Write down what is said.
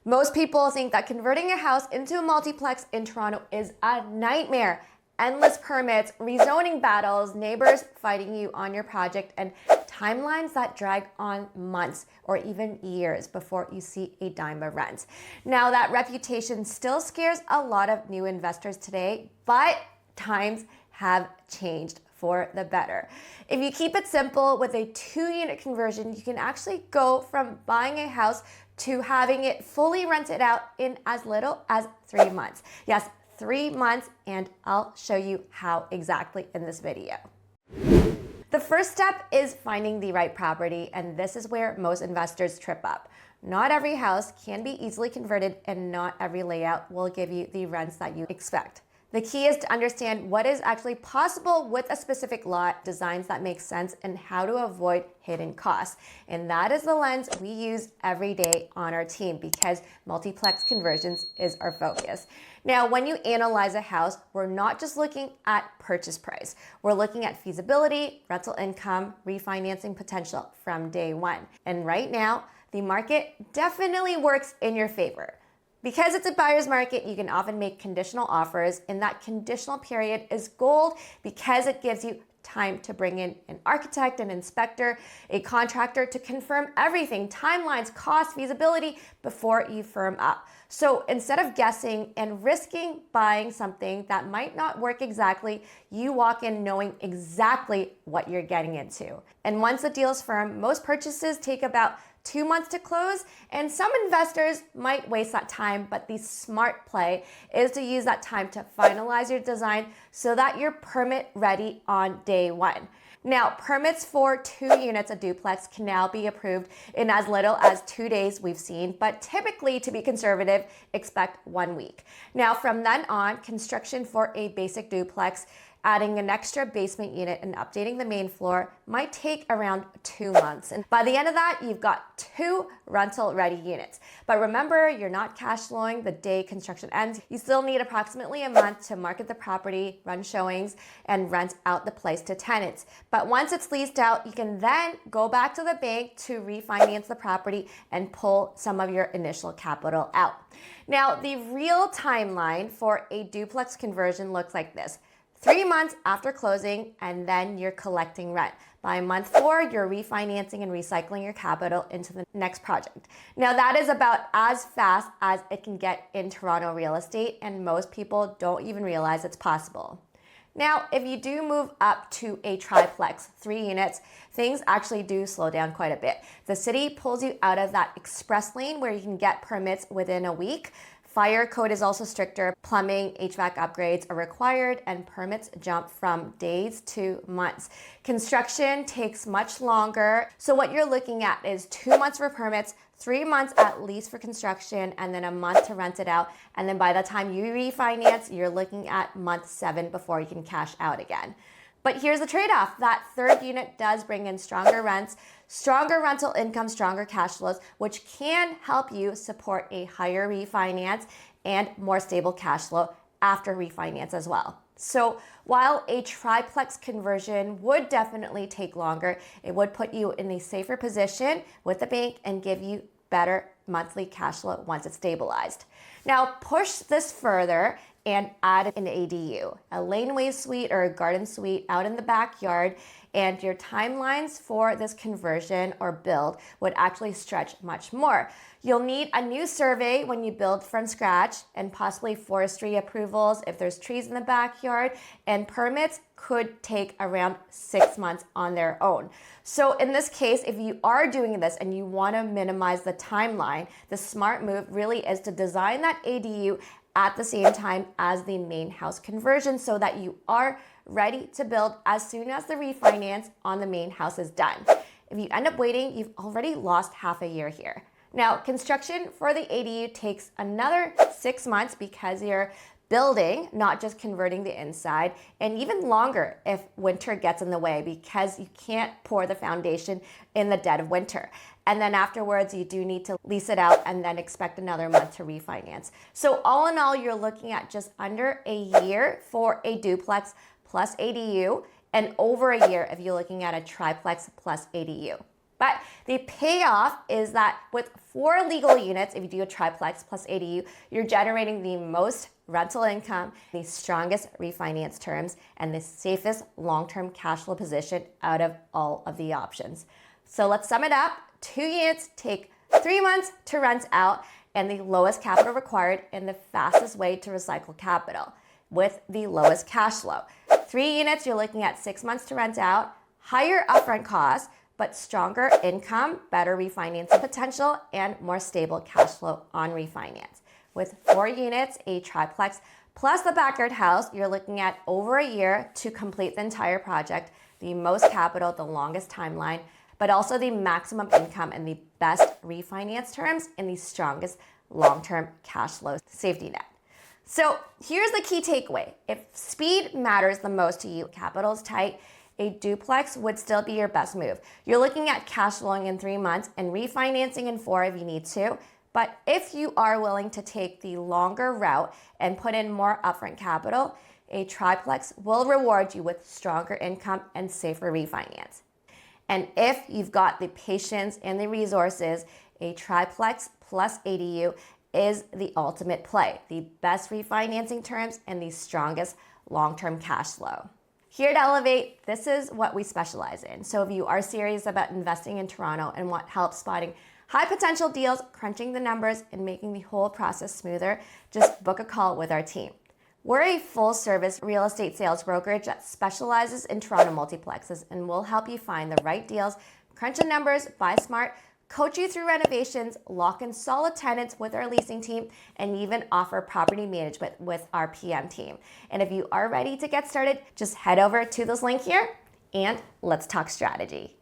Most people think that converting a house into a multiplex in Toronto is a nightmare. Endless permits, rezoning battles, neighbors fighting you on your project, and timelines that drag on months or even years before you see a dime of rent. Now, that reputation still scares a lot of new investors today, but times have changed for the better. If you keep it simple with a 2-unit conversion, you can actually go from buying a house to having it fully rented out in as little as 3 months. Yes, 3 months, and I'll show you how exactly in this video. The first step is finding the right property, and this is where most investors trip up. Not every house can be easily converted, and not every layout will give you the rents that you expect. The key is to understand what is actually possible with a specific lot, designs that make sense, and how to avoid hidden costs. And that is the lens we use every day on our team, because multiplex conversions is our focus. Now, when you analyze a house, we're not just looking at purchase price. We're looking at feasibility, rental income, refinancing potential from day one. And right now, the market definitely works in your favor. Because it's a buyer's market, you can often make conditional offers, and that conditional period is gold because it gives you time to bring in an architect, an inspector, a contractor to confirm everything, timelines, cost, feasibility, before you firm up. So instead of guessing and risking buying something that might not work exactly, you walk in knowing exactly what you're getting into. And once the deal is firm, most purchases take about 2 months to close, and some investors might waste that time, but the smart play is to use that time to finalize your design so that you're permit ready on day one. Now, permits for 2 units, a duplex, can now be approved in as little as 2 days we've seen, but typically, to be conservative, expect 1 week. Now, from then on, construction for a basic duplex, adding an extra basement unit and updating the main floor might take around 2 months. And by the end of that, you've got 2 rental-ready units. But remember, you're not cash flowing the day construction ends. You still need approximately a month to market the property, run showings, and rent out the place to tenants. But once it's leased out, you can then go back to the bank to refinance the property and pull some of your initial capital out. Now, the real timeline for a duplex conversion looks like this. 3 months after closing, and then you're collecting rent. By month 4, you're refinancing and recycling your capital into the next project. Now, that is about as fast as it can get in Toronto real estate, and most people don't even realize it's possible. Now, if you do move up to a triplex, 3 units, things actually do slow down quite a bit. The city pulls you out of that express lane where you can get permits within a week. Fire code is also stricter, plumbing, HVAC upgrades are required, and permits jump from days to months. Construction takes much longer, so what you're looking at is 2 months for permits, 3 months at least for construction, and then a month to rent it out. And then by the time you refinance, you're looking at month 7 before you can cash out again. But here's the trade-off. That 3rd unit does bring in stronger rents, stronger rental income, stronger cash flows, which can help you support a higher refinance and more stable cash flow after refinance as well. So while a triplex conversion would definitely take longer, it would put you in a safer position with the bank and give you better monthly cash flow once it's stabilized. Now push this further and add an ADU, a laneway suite or a garden suite out in the backyard, and your timelines for this conversion or build would actually stretch much more. You'll need a new survey when you build from scratch, and possibly forestry approvals if there's trees in the backyard, and permits could take around 6 months on their own. So in this case, if you are doing this and you want to minimize the timeline, the smart move really is to design that ADU at the same time as the main house conversion so that you are ready to build as soon as the refinance on the main house is done. If you end up waiting, you've already lost half a year here. Now, construction for the ADU takes another 6 months because you're building, not just converting the inside, and even longer if winter gets in the way because you can't pour the foundation in the dead of winter. And then afterwards, you do need to lease it out and then expect another month to refinance. So all in all, you're looking at just under a year for a duplex plus ADU, and over a year if you're looking at a triplex plus ADU. But the payoff is that with 4 legal units, if you do a triplex plus ADU, you're generating the most rental income, the strongest refinance terms, and the safest long-term cash flow position out of all of the options. So let's sum it up. 2 units take 3 months to rent out, and the lowest capital required and the fastest way to recycle capital with the lowest cash flow. 3 units, you're looking at 6 months to rent out, higher upfront costs, but stronger income, better refinancing potential, and more stable cash flow on refinance. With 4 units, a triplex, plus the backyard house, you're looking at over a year to complete the entire project, the most capital, the longest timeline, but also the maximum income and the best refinance terms and the strongest long-term cash flow safety net. So here's the key takeaway. If speed matters the most to you, capital is tight, a duplex would still be your best move. You're looking at cash flowing in 3 months and refinancing in 4 if you need to. But if you are willing to take the longer route and put in more upfront capital, a triplex will reward you with stronger income and safer refinance. And if you've got the patience and the resources, a triplex plus ADU is the ultimate play, the best refinancing terms and the strongest long-term cash flow. Here at Elevate, this is what we specialize in. So if you are serious about investing in Toronto and want help spotting high potential deals, crunching the numbers, and making the whole process smoother, just book a call with our team. We're a full-service real estate sales brokerage that specializes in Toronto multiplexes and will help you find the right deals, crunch the numbers, buy smart, coach you through renovations, lock in solid tenants with our leasing team, and even offer property management with our PM team. And if you are ready to get started, just head over to this link here and let's talk strategy.